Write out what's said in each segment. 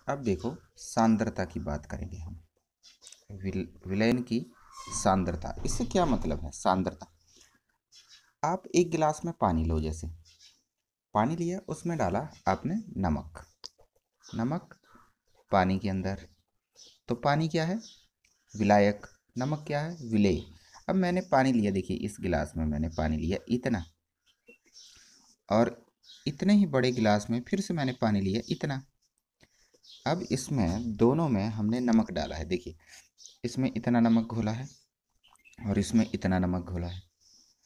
अब देखो सांद्रता की बात करेंगे हम। विलयन की सांद्रता, इससे क्या मतलब है सांद्रता। आप एक गिलास में पानी लो, जैसे पानी लिया, उसमें डाला आपने नमक। नमक पानी के अंदर, तो पानी क्या है? विलायक। नमक क्या है? विलेय। अब मैंने पानी लिया, देखिए इस गिलास में मैंने पानी लिया इतना, और इतने ही बड़े गिलास में फिर से मैंने पानी लिया इतना। अब इसमें दोनों में हमने नमक डाला है, देखिए इसमें इतना नमक घोला है और इसमें इतना नमक घोला है।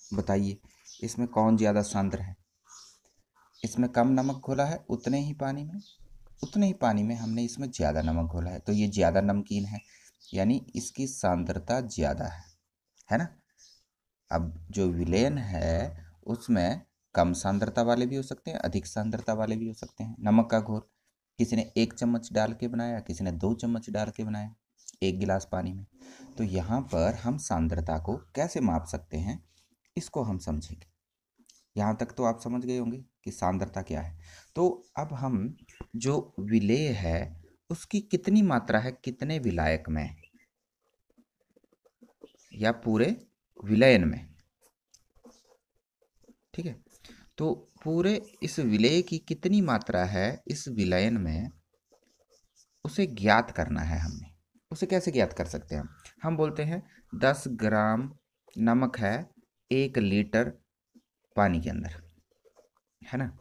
बताइए इसमें कौन ज़्यादा सांद्र है? इसमें कम नमक घोला है, उतने ही पानी में हमने इसमें ज़्यादा नमक घोला है, तो ये ज़्यादा नमकीन है, यानी इसकी सांद्रता ज़्यादा है ना। अब जो विलेन है उसमें कम सांद्रता वाले भी हो सकते हैं, अधिक सांद्रता वाले भी हो सकते हैं। नमक का घोल किसी ने 1 चम्मच डाल के बनाया, किसी ने 2 चम्मच डाल के बनाया एक गिलास पानी में। तो यहाँ पर हम सांद्रता को कैसे माप सकते हैं, इसको हम समझेंगे। यहाँ तक तो आप समझ गए होंगे कि सांद्रता क्या है। तो अब हम जो विलेय है उसकी कितनी मात्रा है कितने विलायक में या पूरे विलयन में, ठीक है। तो पूरे इस विलेय की कितनी मात्रा है इस विलयन में, उसे ज्ञात करना है हमने। उसे कैसे ज्ञात कर सकते हैं हम बोलते हैं 10 ग्राम नमक है 1 लीटर पानी के अंदर, है ना।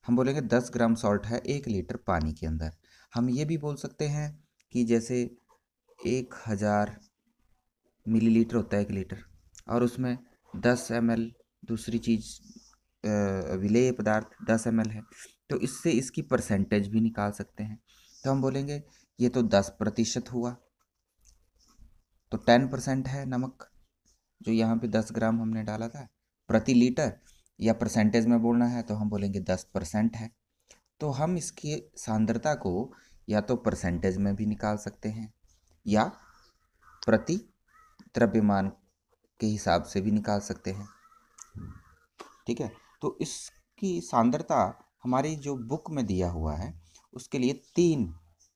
हम बोलेंगे 10 ग्राम सॉल्ट है 1 लीटर पानी के अंदर। हम ये भी बोल सकते हैं कि जैसे 1000 मिलीलीटर होता है 1 लीटर, और उसमें 10 ml दूसरी चीज़ विलेय पदार्थ 10 ml है, तो इससे इसकी परसेंटेज भी निकाल सकते हैं। तो हम बोलेंगे ये तो 10% हुआ, तो 10% है नमक जो यहाँ पे 10 ग्राम हमने डाला था प्रति लीटर, या परसेंटेज में बोलना है तो हम बोलेंगे 10% है। तो हम इसकी सांद्रता को या तो परसेंटेज में भी निकाल सकते हैं या प्रति द्रव्यमान के हिसाब से भी निकाल सकते हैं, ठीक है। तो इसकी सांद्रता हमारी जो बुक में दिया हुआ है उसके लिए 3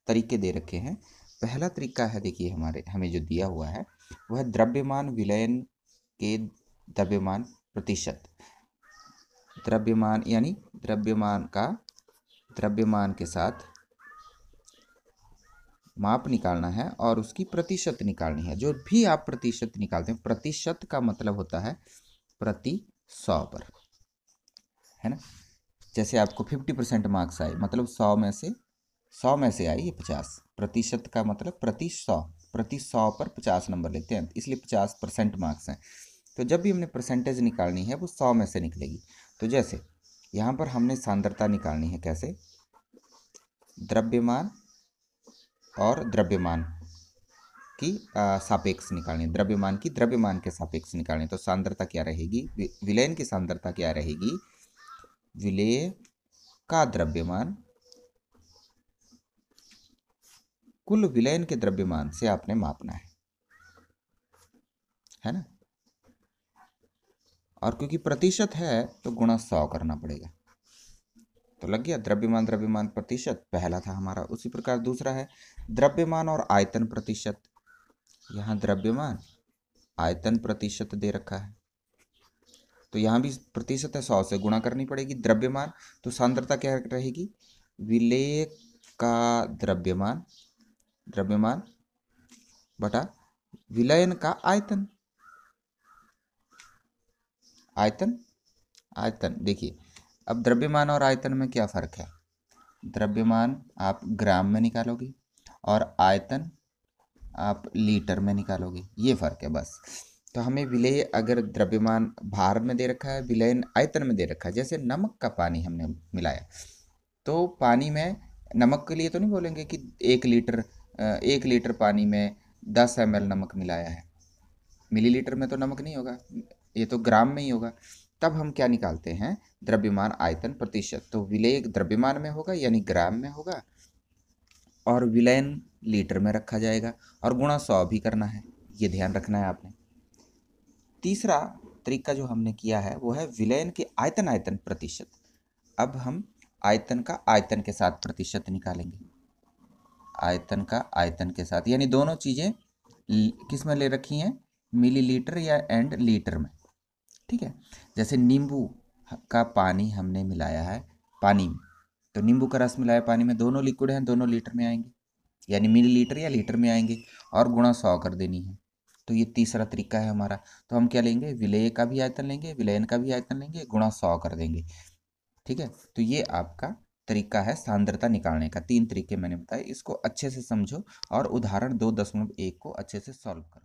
तरीके दे रखे हैं। पहला तरीका है, देखिए हमें जो दिया हुआ है वह है द्रव्यमान विलयन के द्रव्यमान प्रतिशत। द्रव्यमान यानी द्रव्यमान के साथ माप निकालना है और उसकी प्रतिशत निकालनी है। जो भी आप प्रतिशत निकालते हैं, प्रतिशत का मतलब होता है प्रति 100 पर, है ना। जैसे आपको 50% मार्क्स आए, मतलब 100 में से आई ये 50। प्रतिशत का मतलब प्रति 100 पर 50 नंबर लेते हैं, इसलिए 50% मार्क्स हैं। तो जब भी हमने परसेंटेज निकालनी है वो 100 में से निकलेगी। तो जैसे यहाँ पर हमने सांद्रता निकालनी है, कैसे? द्रव्यमान और द्रव्यमान की सापेक्ष निकालनी, द्रव्यमान की द्रव्यमान के सापेक्ष निकालनी। तो सांद्रता क्या रहेगी, विलयन की सांद्रता क्या रहेगी? विलेय का द्रव्यमान कुल विलयन के द्रव्यमान से आपने मापना है ना। और क्योंकि प्रतिशत है तो गुणा 100 करना पड़ेगा। तो लग गया, द्रव्यमान द्रव्यमान प्रतिशत पहला था हमारा। उसी प्रकार दूसरा है द्रव्यमान और आयतन प्रतिशत। यहाँ द्रव्यमान आयतन प्रतिशत दे रखा है, तो यहाँ भी प्रतिशत है, 100 से गुणा करनी पड़ेगी। द्रव्यमान तो सांद्रता क्या रहेगी? विलेय का द्रव्यमान बटा विलयन का आयतन। आयतन देखिए, अब द्रव्यमान और आयतन में क्या फ़र्क है? द्रव्यमान आप ग्राम में निकालोगे और आयतन आप लीटर में निकालोगे, ये फ़र्क है बस। तो हमें विलेय अगर द्रव्यमान भार में दे रखा है, विलयन आयतन में दे रखा है। जैसे नमक का पानी हमने मिलाया, तो पानी में नमक के लिए तो नहीं बोलेंगे कि 1 लीटर पानी में 10 ml नमक मिलाया है। मिलीलीटर में तो नमक नहीं होगा, ये तो ग्राम में ही होगा। तब हम क्या निकालते हैं? द्रव्यमान आयतन प्रतिशत। तो विलेय द्रव्यमान में होगा यानी ग्राम में होगा, और विलयन लीटर में रखा जाएगा, और गुणा 100 भी करना है, ये ध्यान रखना है आपने। तीसरा तरीका जो हमने किया है वो है विलयन के आयतन प्रतिशत। अब हम आयतन का आयतन के साथ प्रतिशत निकालेंगे। आयतन का आयतन के साथ, यानी दोनों चीज़ें किस में ले रखी हैं, मिलीलीटर या एंड लीटर में। ठीक है, जैसे नींबू का पानी हमने मिलाया है पानी में, तो नींबू का रस मिलाया पानी में, दोनों लिक्विड हैं, दोनों लीटर में आएंगे, यानी मिलीलीटर या लीटर में आएंगे, और गुणा 100 कर देनी है। तो ये तीसरा तरीका है हमारा। तो हम क्या लेंगे, विलेय का भी आयतन लेंगे, विलयन का भी आयतन लेंगे, गुणा 100 कर देंगे। ठीक है, तो ये आपका तरीका है सांद्रता निकालने का। 3 तरीके मैंने बताए, इसको अच्छे से समझो और उदाहरण 2.1 को अच्छे से सॉल्व करो।